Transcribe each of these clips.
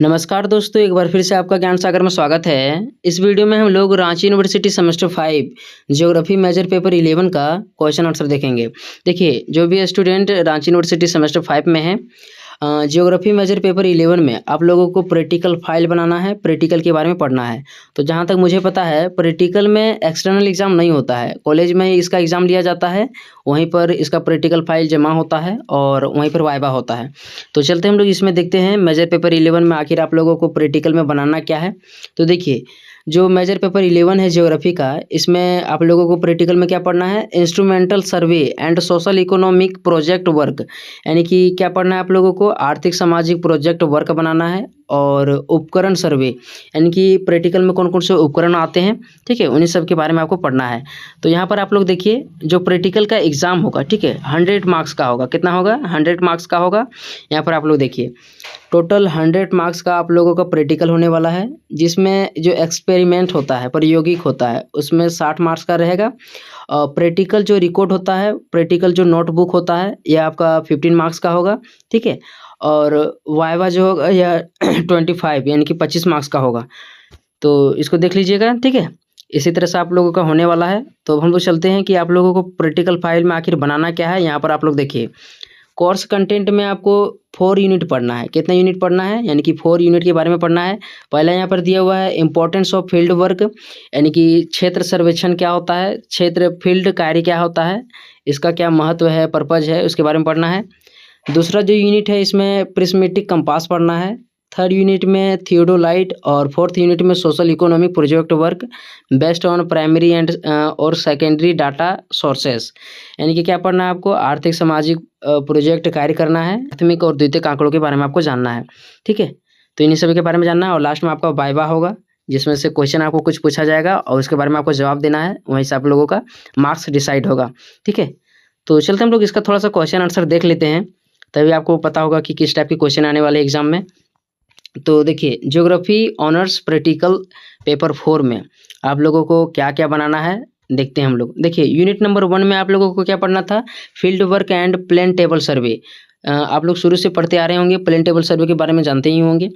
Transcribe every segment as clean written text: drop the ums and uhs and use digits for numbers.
नमस्कार दोस्तों, एक बार फिर से आपका ज्ञान सागर में स्वागत है। इस वीडियो में हम लोग Ranchi university semester 5 geography major paper 11 का क्वेश्चन आंसर देखेंगे। देखिए, जो भी स्टूडेंट रांची यूनिवर्सिटी सेमेस्टर 5 में है, ज्योग्राफी मेजर पेपर 11 में आप लोगों को प्रैक्टिकल फाइल बनाना है, प्रैक्टिकल के बारे में पढ़ना है। तो जहाँ तक मुझे पता है, प्रैक्टिकल में एक्सटर्नल एग्ज़ाम नहीं होता है, कॉलेज में ही इसका एग्ज़ाम लिया जाता है, वहीं पर इसका प्रैक्टिकल फाइल जमा होता है और वहीं पर वाइवा होता है। तो चलते हम लोग इसमें देखते हैं मेजर पेपर 11 में आखिर आप लोगों को प्रैक्टिकल में बनाना क्या है। तो देखिए, जो मेजर पेपर 11 है ज्योग्राफी का, इसमें आप लोगों को प्रैक्टिकल में क्या पढ़ना है, instrumental survey and social economic project work, यानी कि क्या पढ़ना है आप लोगों को, आर्थिक सामाजिक प्रोजेक्ट वर्क बनाना है। और उपकरण सर्वे, यानी कि प्रैक्टिकल में कौन कौन से उपकरण आते हैं, ठीक है, उन्हीं सब के बारे में आपको पढ़ना है। तो यहाँ पर आप लोग देखिए, जो प्रैक्टिकल का एग्ज़ाम होगा, ठीक है, 100 मार्क्स का होगा। कितना होगा? 100 मार्क्स का होगा। यहाँ पर आप लोग देखिए, टोटल 100 मार्क्स का आप लोगों का प्रैक्टिकल होने वाला है, जिसमें जो एक्सपेरिमेंट होता है, प्रायोगिक होता है, उसमें 60 मार्क्स का रहेगा। प्रैक्टिकल जो रिकॉर्ड होता है, प्रैक्टिकल जो नोटबुक होता है, यह आपका 15 मार्क्स का होगा, ठीक है। और वाइवा जो होगा यह 25 यानी कि 25 मार्क्स का होगा। तो इसको देख लीजिएगा, ठीक है। इसी तरह से आप लोगों का होने वाला है। तो हम लोग चलते हैं कि आप लोगों को प्रैक्टिकल फाइल में आखिर बनाना क्या है। यहाँ पर आप लोग देखिए, कोर्स कंटेंट में आपको 4 यूनिट पढ़ना है। कितना यूनिट पढ़ना है? यानी कि 4 यूनिट के बारे में पढ़ना है। पहला यहाँ पर दिया हुआ है इम्पोर्टेंस ऑफ फील्ड वर्क, यानी कि क्षेत्र सर्वेक्षण क्या होता है, क्षेत्र फील्ड कार्य क्या होता है, इसका क्या महत्व है, पर्पज है, उसके बारे में पढ़ना है। दूसरा जो यूनिट है, इसमें प्रिस्मेटिक कंपास पढ़ना है। थर्ड यूनिट में थियोडोलाइट और फोर्थ यूनिट में social economic project work based on primary and और सेकेंडरी डाटा सोर्सेस, यानी कि क्या पढ़ना है आपको, आर्थिक सामाजिक प्रोजेक्ट कार्य करना है। प्राथमिक और द्वितीयक आंकड़ों के बारे में आपको जानना है, ठीक है। तो इन्हीं सभी के बारे में जानना है। और लास्ट में आपका वाइवा होगा, जिसमें से क्वेश्चन आपको कुछ पूछा जाएगा और उसके बारे में आपको जवाब देना है। वहीं से आप लोगों का मार्क्स डिसाइड होगा, ठीक है। तो चलते हम लोग इसका थोड़ा सा क्वेश्चन आंसर देख लेते हैं, तभी आपको पता होगा कि किस टाइप के क्वेश्चन आने वाले एग्जाम में। तो देखिए, ज्योग्राफी ऑनर्स प्रैक्टिकल पेपर 4 में आप लोगों को क्या क्या बनाना है, देखते हैं हम लोग। देखिए, यूनिट नंबर 1 में आप लोगों को क्या पढ़ना था, field work and plane table survey. आप लोग शुरू से पढ़ते आ रहे होंगे, प्लेन टेबल सर्वे के बारे में जानते ही होंगे।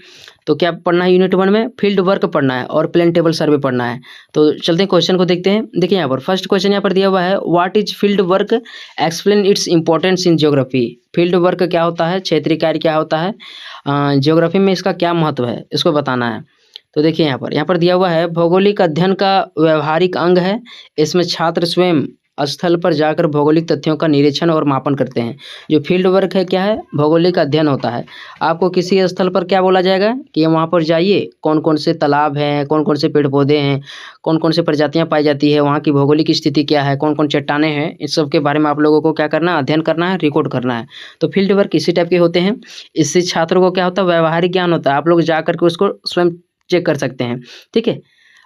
तो क्या पढ़ना है यूनिट 1 में, फील्ड वर्क पढ़ना है और प्लेन टेबल सर्वे पढ़ना है। तो चलते हैं क्वेश्चन को देखते हैं। देखिए, यहाँ पर फर्स्ट क्वेश्चन यहाँ पर दिया हुआ है, what is field work, explain its importance in geography. Field work क्या होता है, क्षेत्रीय कार्य क्या होता है, ज्योग्राफी में इसका क्या महत्व है, इसको बताना है। तो देखिए, यहाँ पर दिया हुआ है, भौगोलिक अध्ययन का व्यवहारिक अंग है। इसमें छात्र स्वयं स्थल पर जाकर भौगोलिक तथ्यों का निरीक्षण और मापन करते हैं। जो फील्ड वर्क है क्या है, भौगोलिक अध्ययन होता है। आपको किसी स्थल पर क्या बोला जाएगा कि वहाँ पर जाइए, कौन कौन से तालाब हैं, कौन कौन से पेड़ पौधे हैं, कौन कौन से प्रजातियाँ पाई जाती है, वहाँ की भौगोलिक स्थिति क्या है, कौन कौन चट्टानें हैं, इस सब के बारे में आप लोगों को क्या करना है, अध्ययन करना है, रिकॉर्ड करना है। तो फील्ड वर्क इसी टाइप के होते हैं। इससे छात्रों को क्या होता है, व्यवहारिक ज्ञान होता है। आप लोग जा करके उसको स्वयं चेक कर सकते हैं, ठीक है।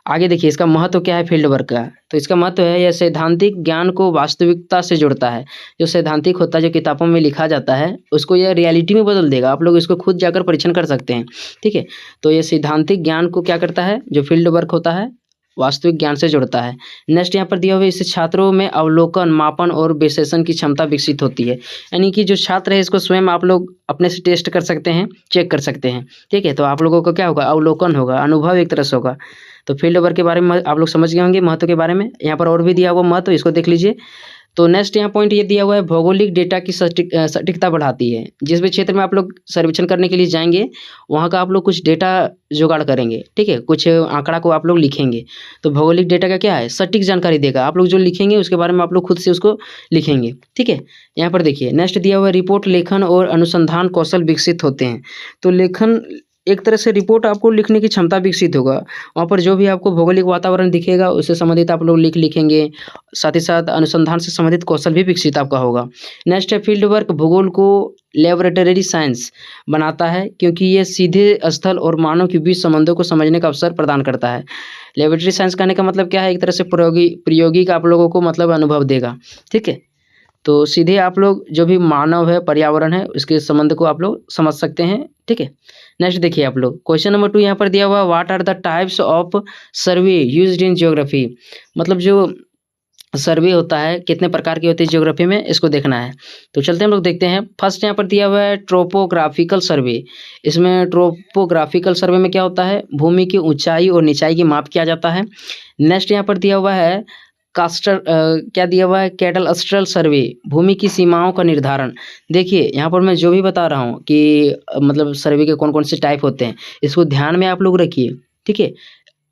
आगे देखिए, इसका महत्व क्या है फील्ड वर्क का। तो इसका महत्व है, यह सैद्धांतिक ज्ञान को वास्तविकता से जोड़ता है। जो सैद्धांतिक होता है, जो किताबों में लिखा जाता है, उसको यह रियलिटी में बदल देगा। आप लोग इसको खुद जाकर परीक्षण कर सकते हैं, ठीक है। तो ये सैद्धांतिक ज्ञान को क्या करता है, जो फील्ड वर्क होता है, वास्तविक ज्ञान से जोड़ता है। नेक्स्ट यहाँ पर दिया हुआ है, इससे छात्रों में अवलोकन, मापन और विश्लेषण की क्षमता विकसित होती है। यानी कि जो छात्र है, इसको स्वयं आप लोग अपने से टेस्ट कर सकते हैं, चेक कर सकते हैं, ठीक है। तो आप लोगों को क्या होगा, अवलोकन होगा, अनुभव एक तरह से होगा। तो फील्ड वर्क के बारे में आप लोग समझ गए होंगे, महत्व के बारे में। यहाँ पर और भी दिया हुआ महत्व, इसको देख लीजिए। तो नेक्स्ट यहाँ पॉइंट ये दिया हुआ है, भौगोलिक डेटा की सटीकता बढ़ाती है। जिस भी क्षेत्र में आप लोग सर्वेक्षण करने के लिए जाएंगे, वहाँ का आप लोग कुछ डेटा जुगाड़ करेंगे, ठीक है, कुछ आंकड़ा को आप लोग लिखेंगे। तो भौगोलिक डेटा का क्या है, सटीक जानकारी देगा। आप लोग जो लिखेंगे उसके बारे में आप लोग खुद से उसको लिखेंगे, ठीक है। यहाँ पर देखिए, नेक्स्ट दिया हुआ है, रिपोर्ट लेखन और अनुसंधान कौशल विकसित होते हैं। तो लेखन, एक तरह से रिपोर्ट आपको लिखने की क्षमता विकसित होगा। वहाँ पर जो भी आपको भौगोलिक वातावरण दिखेगा, उससे संबंधित आप लोग लिखेंगे। साथ ही साथ अनुसंधान से संबंधित कौशल भी विकसित आपका होगा। नेक्स्ट है, फील्ड वर्क भूगोल को लैबोरेटरी साइंस बनाता है, क्योंकि ये सीधे स्थल और मानव के बीच संबंधों को समझने का अवसर प्रदान करता है। लैबोरेटरी साइंस कहने का मतलब क्या है, एक तरह से प्रायोगिक आप लोगों को मतलब अनुभव देगा, ठीक है। तो सीधे आप लोग जो भी मानव है, पर्यावरण है, उसके संबंध को आप लोग समझ सकते हैं, ठीक है। नेक्स्ट देखिए आप लोग, क्वेश्चन नंबर 2 यहाँ पर दिया हुआ, what are the types of survey used in geography. मतलब जो सर्वे होता है, कितने प्रकार की होती है ज्योग्राफी में, इसको देखना है। तो चलते हम लोग देखते हैं। फर्स्ट यहाँ पर दिया हुआ है ट्रोपोग्राफिकल सर्वे। इसमें ट्रोपोग्राफिकल सर्वे में क्या होता है, भूमि की ऊंचाई और निचाई की माप किया जाता है। नेक्स्ट यहाँ पर दिया हुआ है क्या दिया हुआ है, कैडस्ट्रल सर्वे, भूमि की सीमाओं का निर्धारण। देखिए यहाँ पर मैं जो भी बता रहा हूँ कि मतलब सर्वे के कौन कौन से टाइप होते हैं, इसको ध्यान में आप लोग रखिए, ठीक है।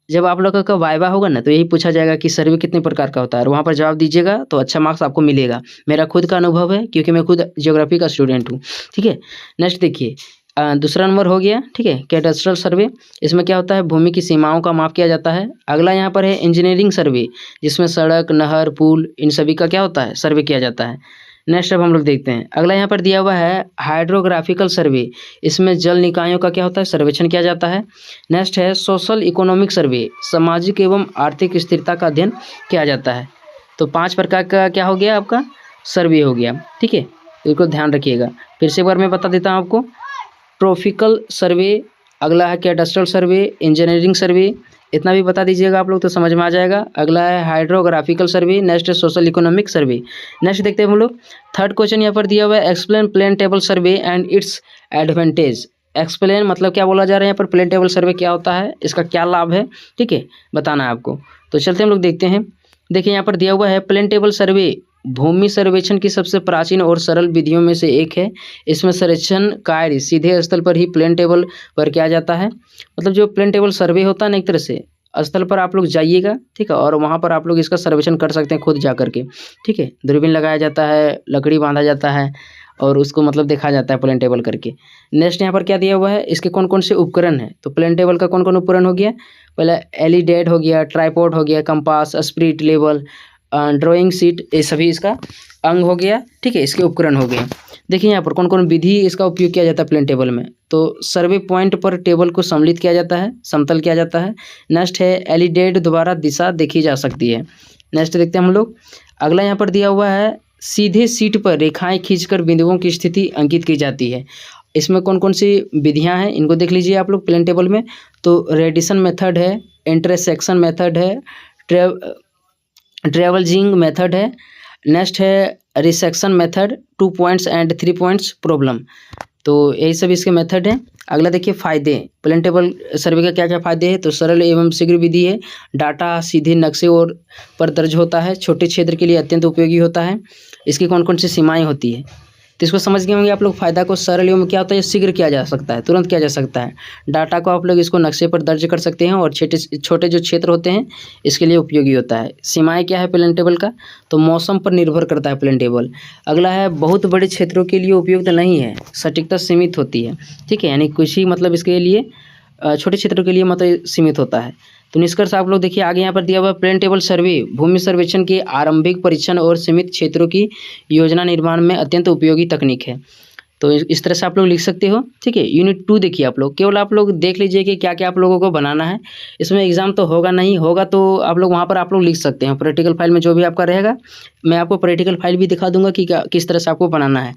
जब आप लोगों का वाइवा होगा ना, तो यही पूछा जाएगा कि सर्वे कितने प्रकार का होता है, और वहाँ पर जवाब दीजिएगा तो अच्छा मार्क्स आपको मिलेगा। मेरा खुद का अनुभव है, क्योंकि मैं खुद ज्योग्राफी का स्टूडेंट हूँ, ठीक है। नेक्स्ट देखिए, दूसरा नंबर हो गया, ठीक है, कैडस्ट्रल सर्वे। इसमें क्या होता है, भूमि की सीमाओं का माप किया जाता है। अगला यहाँ पर है इंजीनियरिंग सर्वे, जिसमें सड़क, नहर, पुल, इन सभी का क्या होता है, सर्वे किया जाता है। नेक्स्ट अब हम लोग देखते हैं। अगला यहाँ पर दिया हुआ है हाइड्रोग्राफिकल सर्वे। इसमें जल निकायों का क्या होता है, सर्वेक्षण किया जाता है। नेक्स्ट है सोशल इकोनॉमिक सर्वे, सामाजिक एवं आर्थिक स्थिरता का अध्ययन किया जाता है। तो 5 प्रकार का क्या हो गया, आपका सर्वे हो गया, ठीक है। तो इसको ध्यान रखिएगा। फिर से एक बार मैं बता देता हूँ आपको। ट्रॉफिकल सर्वे, अगला है कैडस्ट्रल सर्वे, इंजीनियरिंग सर्वे, इतना भी बता दीजिएगा आप लोग तो समझ में आ जाएगा। अगला है हाइड्रोग्राफिकल सर्वे, नेक्स्ट है सोशल इकोनॉमिक सर्वे। नेक्स्ट देखते हैं हम लोग। थर्ड क्वेश्चन यहाँ पर दिया हुआ है explain plane table survey and its advantage. Explain मतलब क्या बोला जा रहा है यहाँ पर, प्लेन टेबल सर्वे क्या होता है, इसका क्या लाभ है, ठीक है, बताना है आपको। तो चलते हम लोग देखते हैं। देखिए यहाँ पर दिया हुआ है प्लेन टेबल सर्वे भूमि सर्वेक्षण की सबसे प्राचीन और सरल विधियों में से एक है। इसमें सर्वेक्षण कार्य सीधे स्थल पर ही प्लेन टेबल पर किया जाता है। मतलब जो प्लेन टेबल सर्वे होता है ना, एक तरह से स्थल पर आप लोग जाइएगा, ठीक है, और वहाँ पर आप लोग इसका सर्वेक्षण कर सकते हैं खुद जा करके, ठीक है। दूरबीन लगाया जाता है, लकड़ी बांधा जाता है, और उसको मतलब देखा जाता है प्लेन टेबल करके। नेक्स्ट यहाँ पर क्या दिया हुआ है, इसके कौन कौन से उपकरण हैं। तो प्लेन टेबल का कौन कौन उपकरण हो गया, पहले एलिडेड हो गया, ट्राइपॉड हो गया, compass, spirit level, drawing sheet, ये सभी इसका अंग हो गया, ठीक है, इसके उपकरण हो गए। देखिए यहाँ पर कौन कौन विधि इसका उपयोग किया जाता है प्लेन टेबल में। तो सर्वे पॉइंट पर टेबल को सम्मिलित किया जाता है, समतल किया जाता है। नेक्स्ट है एलिडेड द्वारा दिशा देखी जा सकती है। नेक्स्ट देखते हैं हम लोग। अगला यहाँ पर दिया हुआ है सीधे शीट पर रेखाएं खींचकर बिंदुओं की स्थिति अंकित की जाती है। इसमें कौन कौन सी विधियाँ हैं, इनको देख लीजिए आप लोग प्लेन टेबल में। तो रेडिशन मेथड है, इंटरसेक्शन मेथड है, ट्रेवल्जिंग मेथड है। नेक्स्ट है resection method, 2 points and 3 points problem. तो यही सब इसके मेथड हैं। अगला देखिए फ़ायदे, प्लेन टेबल सर्वे का क्या क्या फ़ायदे हैं। तो सरल एवं शीघ्र विधि है, डाटा सीधे नक्शे और पर दर्ज होता है, छोटे क्षेत्र के लिए अत्यंत उपयोगी होता है। इसकी कौन कौन सी सीमाएँ होती है, तो इसको समझ गए होंगे आप लोग। फ़ायदा को सरल एवं क्या होता है, शीघ्र किया जा सकता है, तुरंत किया जा सकता है। डाटा को आप लोग इसको नक्शे पर दर्ज कर सकते हैं, और छोटे जो क्षेत्र होते हैं इसके लिए उपयोगी होता है। सीमाएँ क्या है प्लेन टेबल का, तो मौसम पर निर्भर करता है प्लेन टेबल। अगला है बहुत बड़े क्षेत्रों के लिए उपयुक्त नहीं है, सटीकता सीमित होती है, ठीक है, यानी कुछ ही मतलब इसके लिए छोटे क्षेत्रों के लिए मतलब सीमित होता है। तो निष्कर्ष आप लोग देखिए आगे यहाँ पर दिया हुआ प्लेन टेबल सर्वे भूमि सर्वेक्षण के आरंभिक परीक्षण और सीमित क्षेत्रों की योजना निर्माण में अत्यंत उपयोगी तकनीक है। तो इस तरह से आप लोग लिख सकते हो, ठीक है। यूनिट 2 देखिए आप लोग, केवल आप लोग देख लीजिए कि क्या क्या आप लोगों को बनाना है। इसमें एग्जाम तो होगा नहीं, होगा तो आप लोग वहाँ पर आप लोग लिख सकते हैं प्रैक्टिकल फाइल में जो भी आपका रहेगा। मैं आपको प्रैक्टिकल फाइल भी दिखा दूंगा कि किस तरह से आपको बनाना है।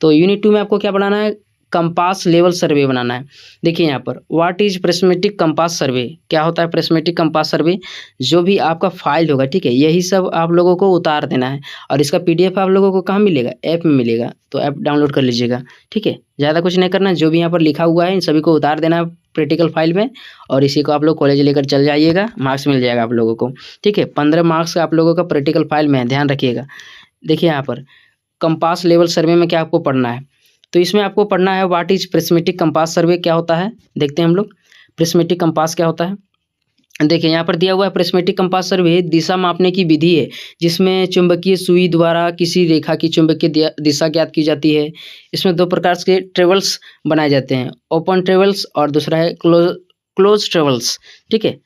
तो यूनिट 2 में आपको क्या बनाना है, कंपास लेवल सर्वे बनाना है। देखिए यहाँ पर व्हाट इज प्रिस्मेटिक कंपास सर्वे, क्या होता है प्रिस्मेटिक कंपास सर्वे। जो भी आपका फाइल होगा, ठीक है, यही सब आप लोगों को उतार देना है, और इसका PDF आप लोगों को कहाँ मिलेगा, ऐप में मिलेगा। तो ऐप डाउनलोड कर लीजिएगा, ठीक है। ज़्यादा कुछ नहीं करना, जो भी यहाँ पर लिखा हुआ है इन सभी को उतार देना है प्रैक्टिकल फाइल में, और इसी को आप लोग कॉलेज लेकर चल जाइएगा, मार्क्स मिल जाएगा आप लोगों को, ठीक है। 15 मार्क्स आप लोगों का प्रैक्टिकल फाइल में है, ध्यान रखिएगा। देखिए यहाँ पर कंपास लेवल सर्वे में क्या आपको पढ़ना है, तो इसमें आपको पढ़ना है व्हाट इज प्रिस्मेटिक कंपास सर्वे, क्या होता है देखते हैं हम लोग। प्रिस्मेटिक कंपास क्या होता है, देखिए यहाँ पर दिया हुआ है प्रिस्मेटिक कंपास सर्वे दिशा मापने की विधि है, जिसमें चुंबकीय सुई द्वारा किसी रेखा की चुंबकीय दिशा ज्ञात की जाती है। इसमें 2 प्रकार के ट्रेवल्स बनाए जाते हैं, ओपन ट्रेवल्स और दूसरा है क्लोज ट्रेवल्स, ठीक है।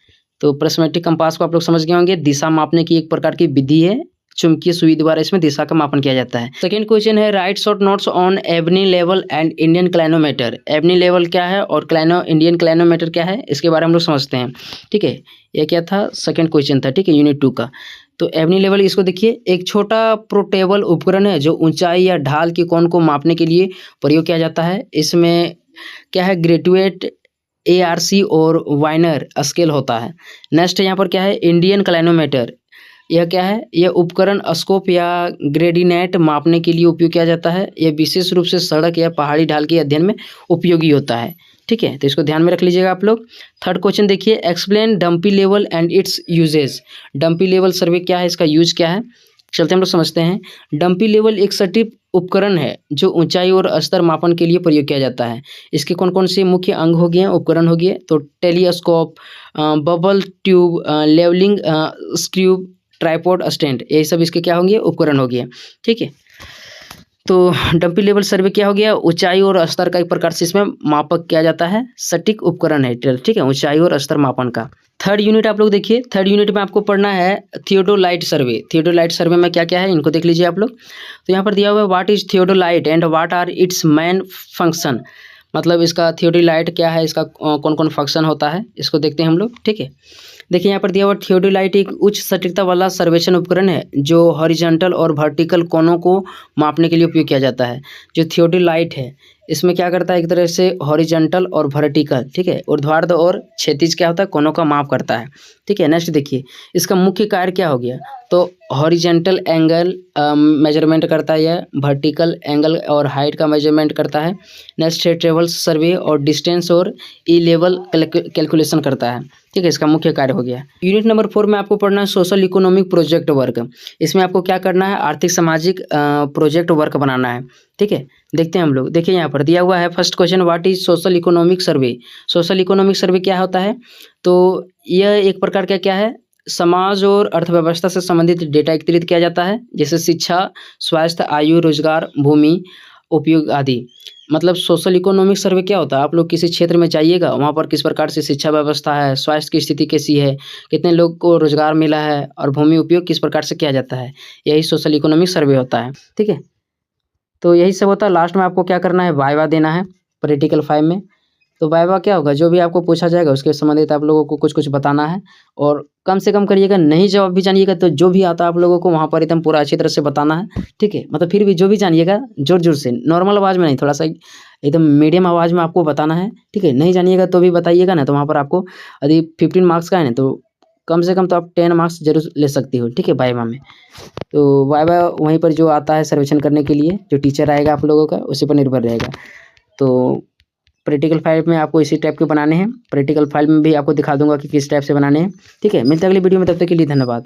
तो प्रिस्मेटिक कंपास को आप लोग समझ गए होंगे, दिशा मापने की एक प्रकार की विधि है, चुंबकीय सुई द्वारा इसमें दिशा का मापन किया जाता है। सेकंड क्वेश्चन है write short notes on Abney level and Indian clinometer. Abney level क्या है और इंडियन क्लाइनोमीटर क्या है, इसके बारे में हम लोग समझते हैं, ठीक है। ये क्या था, सेकंड क्वेश्चन था, ठीक है, यूनिट 2 का। तो एबनी लेवल इसको देखिए, एक छोटा पोर्टेबल उपकरण है जो ऊंचाई या ढाल के कोण को मापने के लिए प्रयोग किया जाता है। इसमें क्या है, ग्रेजुएट ARC और वाइनर स्केल होता है। नेक्स्ट यहाँ पर क्या है, इंडियन क्लाइनोमीटर, यह क्या है, यह उपकरण स्कोप या ग्रेडिनेट मापने के लिए उपयोग किया जाता है। यह विशेष रूप से सड़क या पहाड़ी ढाल के अध्ययन में उपयोगी होता है। ठीक है, तो इसको ध्यान में रख लीजिएगा आप लोग। थर्ड क्वेश्चन देखिए, explain dumpy level and its uses. Dumpy level survey क्या है, इसका यूज क्या है, चलते हम लोग समझते हैं। डंपी लेवल एक सटीक उपकरण है जो ऊंचाई और स्तर मापन के लिए प्रयोग किया जाता है। इसके कौन कौन से मुख्य अंग हो गए, उपकरण हो गए, तो telescope, bubble tube, levelling screw, tripod, stand, यही सब इसके क्या होंगे, उपकरण हो गए। ठीक है, तो डंपी लेवल सर्वे क्या हो गया, ऊंचाई और स्तर का एक प्रकार से इसमें मापक किया जाता है, सटीक उपकरण है। ठीक है, ऊंचाई और स्तर मापन का। थर्ड यूनिट आप लोग देखिए, थर्ड यूनिट में आपको पढ़ना है थियोडोलाइट सर्वे। थियोडोलाइट सर्वे में क्या क्या है, इनको देख लीजिए आप लोग। तो यहाँ पर दिया हुआ है what is theodolite and what are its main function. मतलब इसका थियोडोलाइट क्या है, इसका कौन कौन फंक्शन होता है, इसको देखते हैं हम लोग। ठीक है, देखिए यहाँ पर दिया हुआ थियोडोलाइट एक उच्च सटीकता वाला सर्वेक्षण उपकरण है जो हॉरिजॉन्टल और वर्टिकल कोणों को मापने के लिए उपयोग किया जाता है। जो थियोडोलाइट है इसमें क्या करता है, एक तरह से हॉरिजॉन्टल और वर्टिकल, ठीक है, ऊर्ध्वाधर और क्षैतिज क्या होता है, कोणों का माप करता है। ठीक है, नेक्स्ट देखिए इसका मुख्य कार्य क्या हो गया, तो हॉरिजॉन्टल एंगल मेजरमेंट करता है, यह वर्टिकल एंगल और हाइट का मेजरमेंट करता है। नेक्स्ट है ट्रेवल्स सर्वे और डिस्टेंस और ई लेवल कैलकुलेशन करता है। ठीक है, इसका मुख्य कार्य हो गया। यूनिट नंबर 4 में आपको पढ़ना है सोशल इकोनॉमिक प्रोजेक्ट वर्क। इसमें आपको क्या करना है, आर्थिक सामाजिक प्रोजेक्ट वर्क बनाना है। ठीक है, देखते हैं हम लोग। देखिए यहाँ पर दिया हुआ है first question, what is social economic survey. Social economic survey क्या होता है, तो यह एक प्रकार का क्या है, समाज और अर्थव्यवस्था से संबंधित डेटा एकत्रित किया जाता है, जैसे शिक्षा, स्वास्थ्य, आयु, रोजगार, भूमि उपयोग आदि। मतलब सोशल इकोनॉमिक सर्वे क्या होता है, आप लोग किसी क्षेत्र में जाइएगा, वहाँ पर किस प्रकार से शिक्षा व्यवस्था है, स्वास्थ्य की स्थिति कैसी है, कितने लोग को रोजगार मिला है और भूमि उपयोग किस प्रकार से किया जाता है, यही सोशल इकोनॉमिक सर्वे होता है। ठीक है, तो यही सब होता है। लास्ट में आपको क्या करना है, वाइवा देना है प्रैक्टिकल 5 में। तो वाइवा क्या होगा, जो भी आपको पूछा जाएगा उसके संबंधित आप लोगों को कुछ कुछ बताना है और कम से कम करिएगा, नहीं जवाब भी जानिएगा तो जो भी आता है आप लोगों को वहाँ पर एकदम पूरा अच्छी तरह से बताना है। ठीक है, मतलब फिर भी जो भी जानिएगा जोर जोर से, नॉर्मल आवाज़ में नहीं, थोड़ा सा एकदम मीडियम आवाज़ में आपको बताना है। ठीक है, नहीं जानिएगा तो भी बताइएगा ना, तो वहाँ पर आपको यदि 15 मार्क्स का है ना तो कम से कम तो आप 10 मार्क्स जरूर ले सकती हो। ठीक है, वाइवा में। तो वाइवा वहीं पर जो आता है सर्वेक्षण करने के लिए, जो टीचर आएगा आप लोगों का उसी पर निर्भर रहेगा। तो प्रैक्टिकल 5 में आपको इसी टाइप के बनाने हैं, प्रैक्टिकल 5 में भी आपको दिखा दूंगा कि किस टाइप से बनाने हैं। ठीक है, मिलते हैं अगली वीडियो में, तब तक के लिए धन्यवाद।